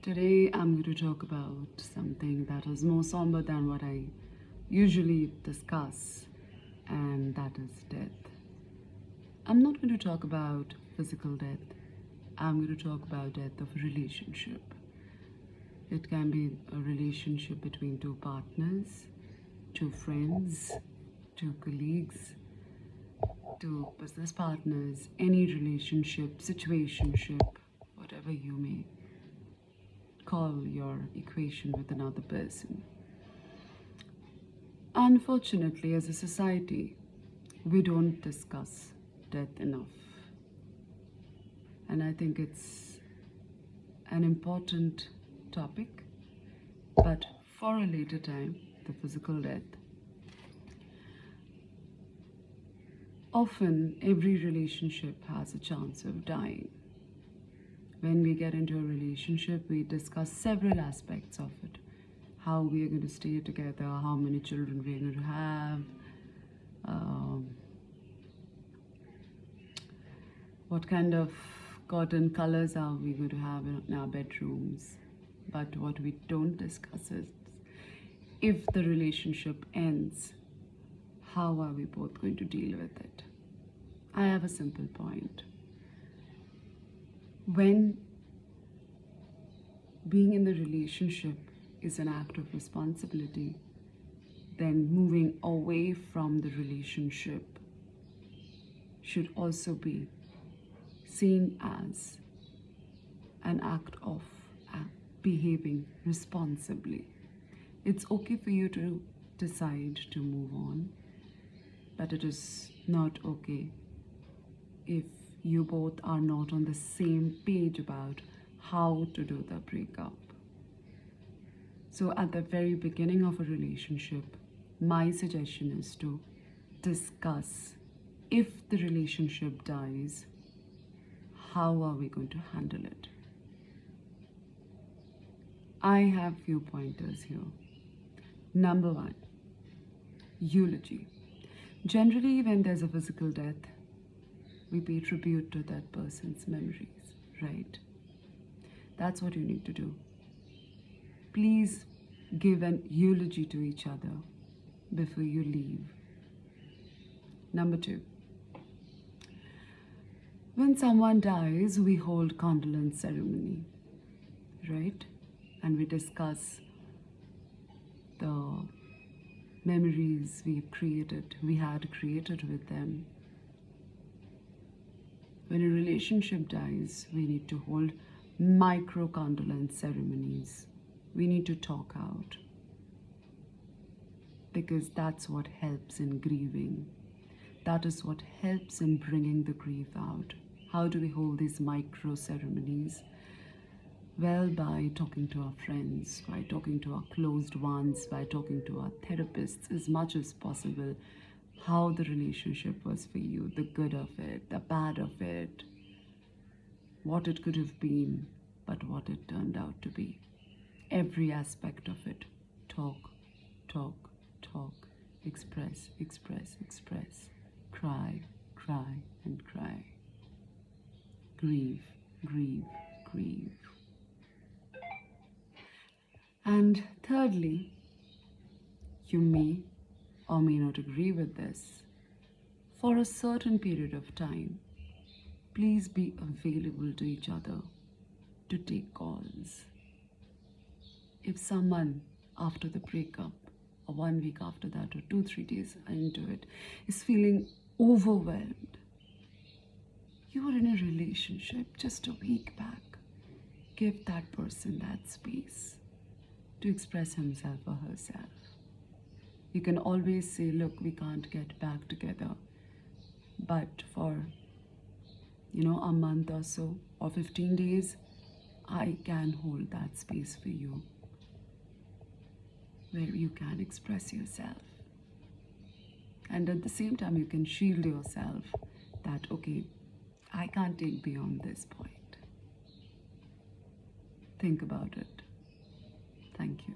Today I'm going to talk about something that is more somber than what I usually discuss, and that is death. I'm not going to talk about physical death. I'm going to talk about death of a relationship. It can be a relationship between two partners, two friends, two colleagues, two business partners, any relationship, situationship, whatever you may call your equation with another person. Unfortunately, as a society, we don't discuss death enough. And I think it's an important topic, but for a later time, the physical death. Often, every relationship has a chance of dying. When we get into a relationship, we discuss several aspects of it. How we are going to stay together, how many children we are going to have, what kind of cotton colors are we going to have in our bedrooms. But what we don't discuss is, if the relationship ends, how are we both going to deal with it? I have a simple point. When being in the relationship is an act of responsibility, then moving away from the relationship should also be seen as an act of behaving responsibly. It's okay for you to decide to move on, but it is not okay if you both are not on the same page about how to do the breakup. So at the very beginning of a relationship, my suggestion is to discuss, if the relationship dies, how are we going to handle it? I have few pointers here. Number one, eulogy. Generally, when there's a physical death, we pay tribute to that person's memories, right? That's what you need to do. Please give an eulogy to each other before you leave. Number two, when someone dies, we hold condolence ceremony, right? And we discuss the memories we had created with them. When a relationship dies, we need to hold micro condolence ceremonies. We need to talk out, because that's what helps in grieving. That is what helps in bringing the grief out. How do we hold these micro ceremonies? Well, by talking to our friends, by talking to our closed ones, by talking to our therapists as much as possible, how the relationship was for you, the good of it, the bad of it, what it could have been, but what it turned out to be. Every aspect of it. Talk, talk, talk. Express, express, express. Cry, cry, and cry. Grieve, grieve, grieve. And thirdly, you may or may not agree with this. For a certain period of time, please be available to each other to take calls. If someone after the breakup, or 1 week after that, or 2-3 days into it, is feeling overwhelmed, you were in a relationship just a week back, give that person that space to express himself or herself. You can always say, look, we can't get back together, but for a month or so, or 15 days, I can hold that space for you, where you can express yourself. And at the same time, you can shield yourself that, okay, I can't take beyond this point. Think about it. Thank you.